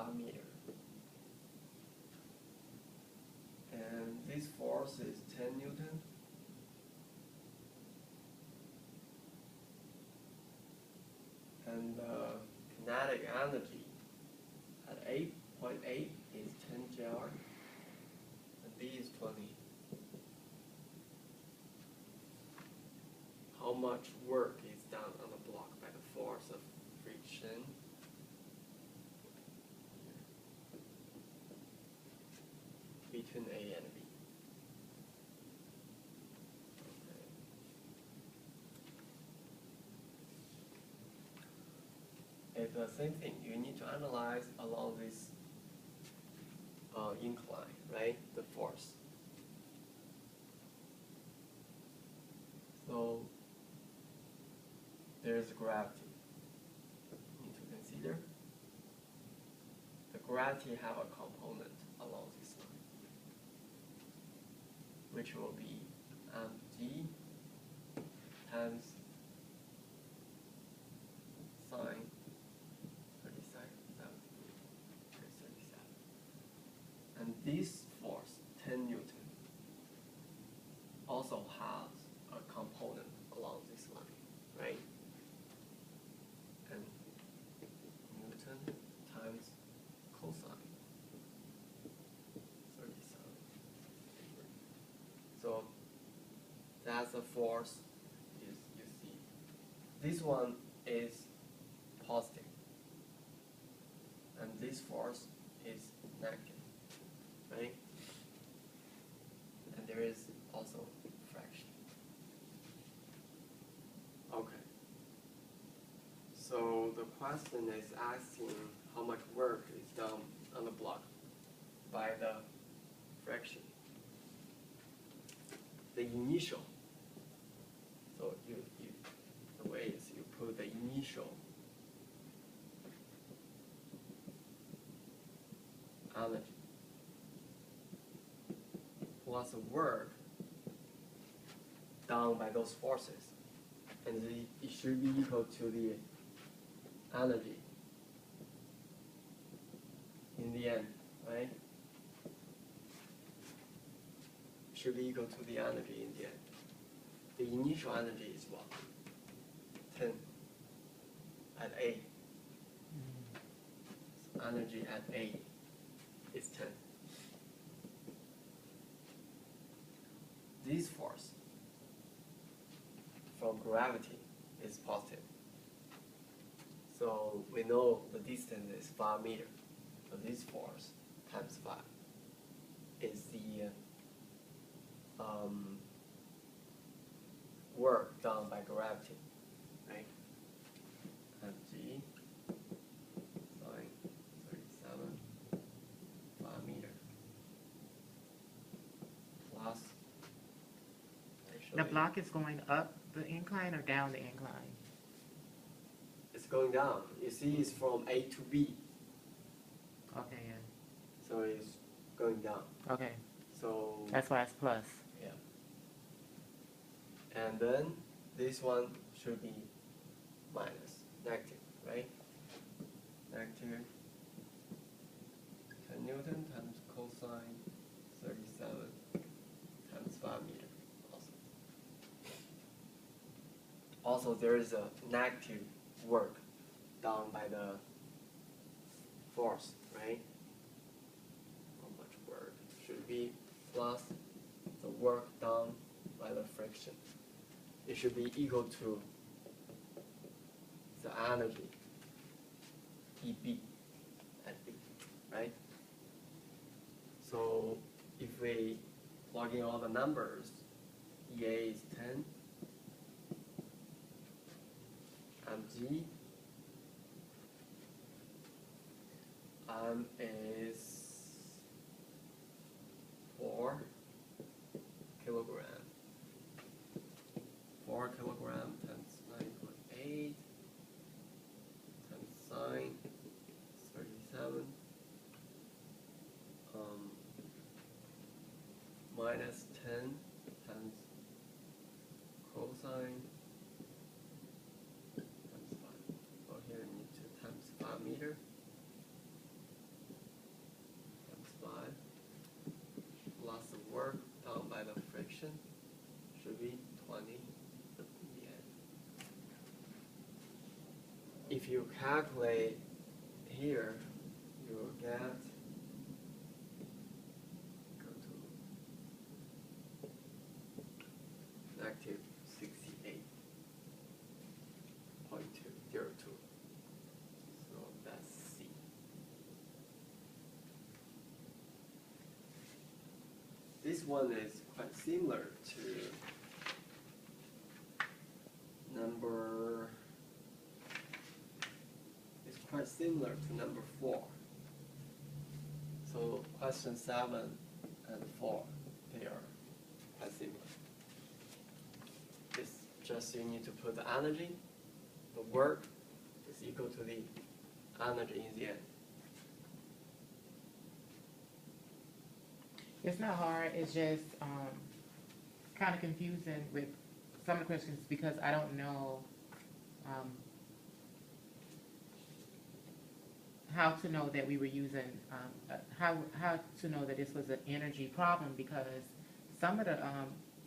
5 meter. And this force is 10 Newton. And the kinetic energy at 8.8 is 10 Joule, and B is 20. How much work is done on the block by the force of friction? Between A and B. Okay. It's the same thing. You need to analyze along this incline, right? The force. So there's gravity. You need to consider. The gravity have a component along this line, which will be mg times sine 37. And this force, 10 Newton, also has a component along this line, right? And Newton times cosine 37. So that's the force you see. This one is positive, and this force is negative, right? And there is also fraction. Okay. So the question is asking how much work is done on the block by the fraction. The initial. So the way is you put the initial energy plus the work done by those forces, and it should be equal to the energy in the end, right? Should be equal to the energy in the end. The initial energy is what? 10 at A. So energy at A is 10. This force from gravity is positive. So we know the distance is 5 meters. So this force times 5 is the work done by gravity, right? Mg sine 37 5 meters plus. The block is going up the incline or down the incline? It's going down. You see, it's from A to B. Okay, yeah. So it's going down. Okay. So That's why it's plus. yeah. And then this one should be minus, negative, right? Negative 10 Newton times cosine 37 times 5 meters. Also, there is a negative work done by the force, right? How much work should be plus the work done by the friction. It should be equal to the energy EB at B, right? So if we plug in all the numbers, EA is 10. Mg is 4 kilogram. 4 kilogram times 9.8 times sine 37 minus 10 times cosine. So here you need to times 5 meters. you calculate here, you will get, go to negative 68.202. So that's C. This one is quite similar to number, it's quite similar to number 4. So question 7 and 4, they are quite similar. It's just you need to put the energy, the work is equal to the energy in the end. It's not hard, it's just kind of confusing with some of the questions because I don't know how to know that we were using, how to know that this was an energy problem, because some of the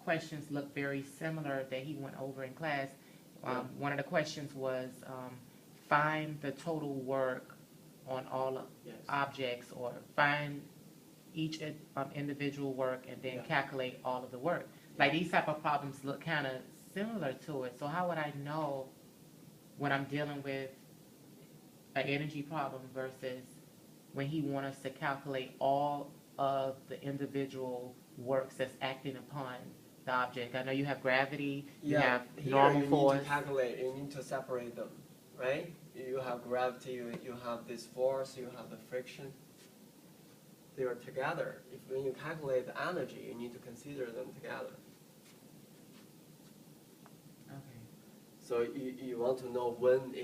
questions look very similar that he went over in class. One of the questions was find the total work on all Yes. objects, or find each individual work and then Yeah. calculate all of the work. Like these type of problems look kind of similar to it. So how would I know when I'm dealing with an energy problem versus when he wants us to calculate all of the individual works that's acting upon the object? I know you have gravity, you have Here normal you force. need to calculate, you need to separate them, right? You have gravity, you have this force, you have the friction. They are together. When you calculate the energy, you need to consider them together. Okay. So you want to know when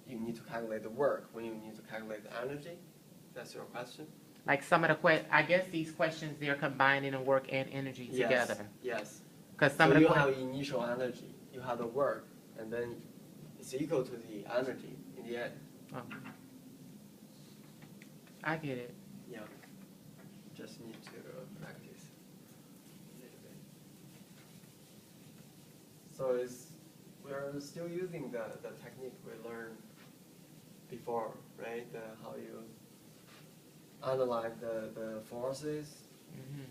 you need to calculate the work, when you need to calculate the energy? That's your question? Like some of the I guess these questions, they're combining the work and energy together. Yes. Because some So of the you have initial energy, you have the work, and then it's equal to the energy in the end. Okay. I get it. Yeah. Just need to practice a little bit. So we're still using the technique we learned before, right? How you analyze the forces, Mm-hmm.